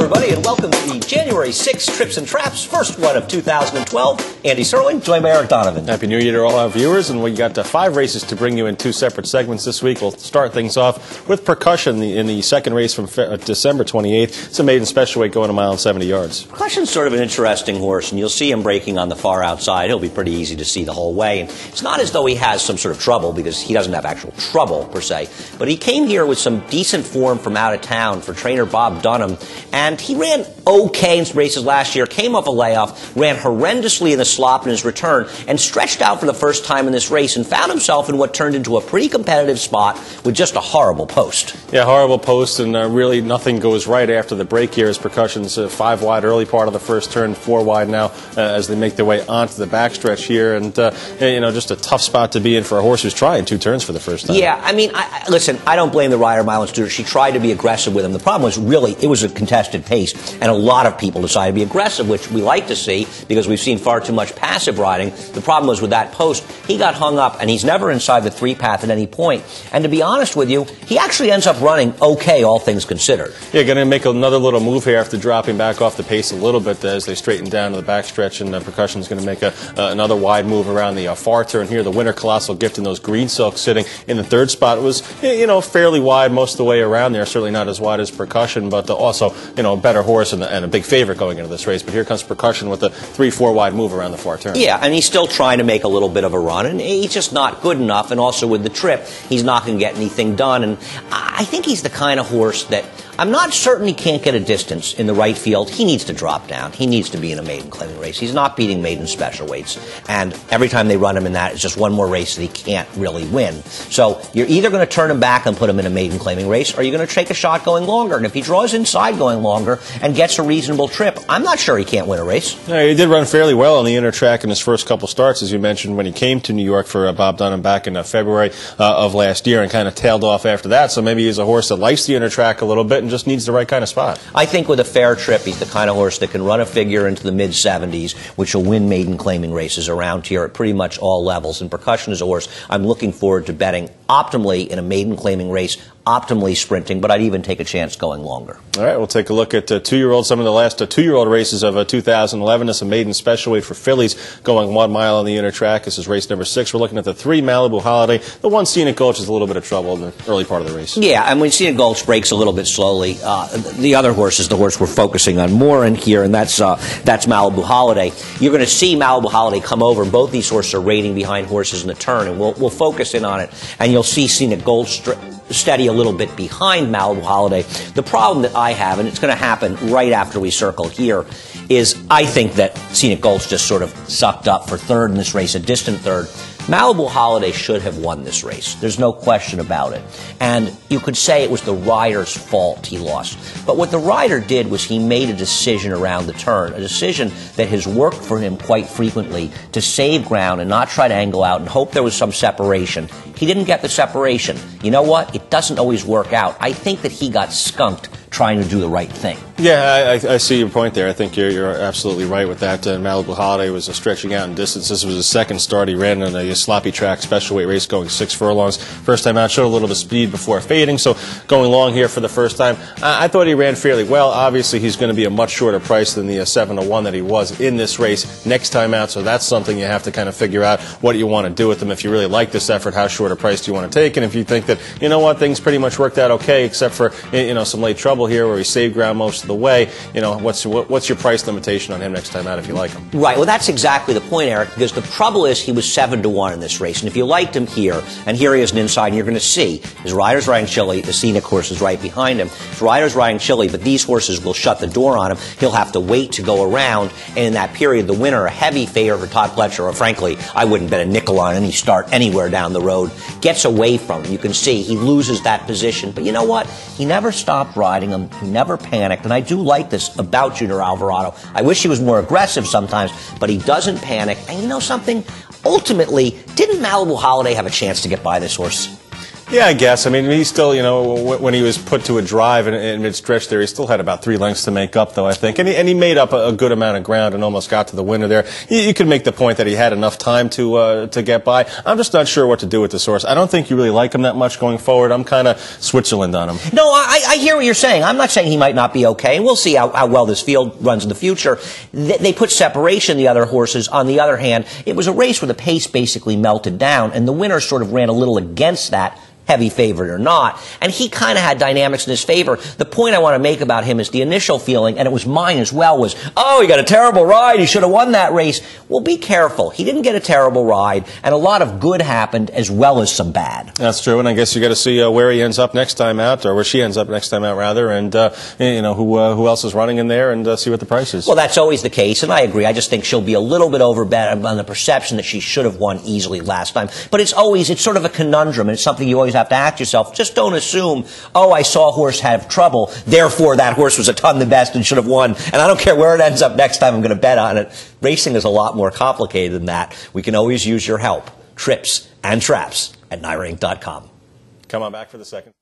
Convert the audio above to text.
everybody, and welcome to the January 6th Trips and Traps, first one of 2012. Andy Serling, joined by Eric Donovan. Happy New Year to all our viewers, and we got 5 races to bring you in 2 separate segments this week. We'll start things off with Percussion in the second race from December 28th. It's a maiden special weight going 1 mile and 70 yards. Percussion's sort of an interesting horse, and you'll see him breaking on the far outside. He'll be pretty easy to see the whole way. And it's not as though he has some sort of trouble, because he doesn't have actual trouble, per se. But he came here with some decent form from out of town for trainer Bob Dunham, and he ran okay in races last year, came off a layoff, ran horrendously in the slop in his return, and stretched out for the first time in this race and found himself in what turned into a pretty competitive spot with just a horrible post. Yeah, horrible post, and really nothing goes right after the break here as Percussion's 5 wide early part of the first turn, 4 wide now as they make their way onto the backstretch here, and you know, just a tough spot to be in for a horse who's trying 2 turns for the first time. Yeah, I mean, listen, I don't blame the rider, Milan Studer. She tried to be aggressive with him. The problem was really it was a contested pace, and a lot of people decided to be aggressive, which we like to see because we've seen far too much passive riding. The problem was with that post, he got hung up, and he's never inside the 3 path at any point. And to be honest with you, he actually ends up running okay, all things considered. Yeah, going to make another little move here after dropping back off the pace a little bit as they straighten down to the backstretch, and Percussion's going to make another wide move around the far turn here. The winner, Colossal Gift, in those green silks sitting in the 3rd spot was, you know, fairly wide most of the way around there. Certainly not as wide as Percussion, but also, you know, a better horse and a big favorite going into this race. But here comes Percussion with a 3-4 wide move around the far turn. Yeah, and he's still trying to make a little bit of a run, and he's just not good enough. And also with the trip, he's not going to get anything done. And I think he's the kind of horse that I'm not certain he can't get a distance in the right field. He needs to drop down. He needs to be in a maiden claiming race. He's not beating maiden special weights. And every time they run him in that, it's just one more race that he can't really win. So you're either going to turn him back and put him in a maiden claiming race, or you're going to take a shot going longer. And if he draws inside going longer and gets a reasonable trip, I'm not sure he can't win a race. Yeah, he did run fairly well on the inner track in his first couple starts, as you mentioned, when he came to New York for Bob Dunham back in February of last year, and kind of tailed off after that. So maybe he's a horse that likes the inner track a little bit and just needs the right kind of spot. I think with a fair trip, he's the kind of horse that can run a figure into the mid-70s, which will win maiden claiming races around here at pretty much all levels. And Percussion is a horse I'm looking forward to betting optimally in a maiden claiming race, optimally sprinting, but I'd even take a chance going longer. All right, we'll take a look at 2-year-olds, some of the last 2-year-old races of 2011. This is a maiden special weight for fillies going 1 mile on the inner track. This is race number 6. We're looking at the 3 Malibu Holiday. The 1 Scenic Gulch is a little bit of trouble in the early part of the race. Yeah, and when Scenic Gulch breaks a little bit slowly, the other horse is the horse we're focusing on more in here, and that's Malibu Holiday. You're going to see Malibu Holiday come over, and both these horses are raiding behind horses in the turn, and we'll focus in on it, and you'll see Scenic Gulch steady a little bit behind Malibu Holiday. The problem that I have, and it's going to happen right after we circle here, is I think that Scenic Gulch just sort of sucked up for 3rd in this race, a distant 3rd. Malibu Holiday should have won this race. There's no question about it. And you could say it was the rider's fault he lost. But what the rider did was he made a decision around the turn, a decision that has worked for him quite frequently to save ground and not try to angle out and hope there was some separation. He didn't get the separation. You know what? It doesn't always work out. I think that he got skunked trying to do the right thing. Yeah, I see your point there. I think you're absolutely right with that. Malibu Holiday was stretching out in distance. This was his 2nd start. He ran in a sloppy track special weight race going 6 furlongs. First time out, showed a little bit of speed before fading, so going long here for the first time. I thought he ran fairly well. Obviously, he's going to be a much shorter price than the 7-1 that he was in this race next time out, so that's something you have to kind of figure out what you want to do with him. If you really like this effort, how short a price do you want to take? And if you think that, you know what, things pretty much worked out okay, except for, you know, some late trouble here where he saved ground most of the way, you know, what's your price limitation on him next time out if you like him? Right. Well, that's exactly the point, Eric, because the trouble is he was 7-1 in this race. And if you liked him here, and here he is an inside, and you're going to see his rider's riding Chili, the Scenic horse is right behind him. His rider's riding Chili, but these horses will shut the door on him. He'll have to wait to go around. And in that period, the winner, a heavy favorite for Todd Pletcher, or frankly, I wouldn't bet a nickel on any start anywhere down the road, gets away from him. You can see he loses that position. But you know what? He never stopped riding him. He never panicked. And I do like this about Junior Alvarado. I wish he was more aggressive sometimes, but he doesn't panic. And you know something? Ultimately, didn't Malibu Holiday have a chance to get by this horse? Yeah, I guess. I mean, he still, you know, when he was put to a drive in mid-stretch there, he still had about 3 lengths to make up, though, I think. And he made up a good amount of ground and almost got to the winner there. You could make the point that he had enough time to get by. I'm just not sure what to do with this horse. I don't think you really like him that much going forward. I'm kind of Switzerland on him. No, I hear what you're saying. I'm not saying he might not be okay. We'll see how well this field runs in the future. They put separation, the other horses. On the other hand, it was a race where the pace basically melted down, and the winner sort of ran a little against that, heavy favorite or not, and he kind of had dynamics in his favor. The point I want to make about him is the initial feeling, and it was mine as well, was, oh, he got a terrible ride, he should have won that race. Well, be careful. He didn't get a terrible ride, and a lot of good happened as well as some bad. That's true, and I guess you got to see where he ends up next time out, or where she ends up next time out, rather, and you know, who else is running in there, and see what the price is. Well, that's always the case, and I agree. I just think she'll be a little bit overbet on the perception that she should have won easily last time. But it's sort of a conundrum, and it's something you always have to ask yourself. Just don't assume, oh, I saw a horse have trouble, therefore that horse was a ton the best and should have won, and I don't care where it ends up next time, I'm going to bet on it. Racing is a lot more complicated than that. We can always use your help. Trips and traps at NYRank.com. Come on back for the second.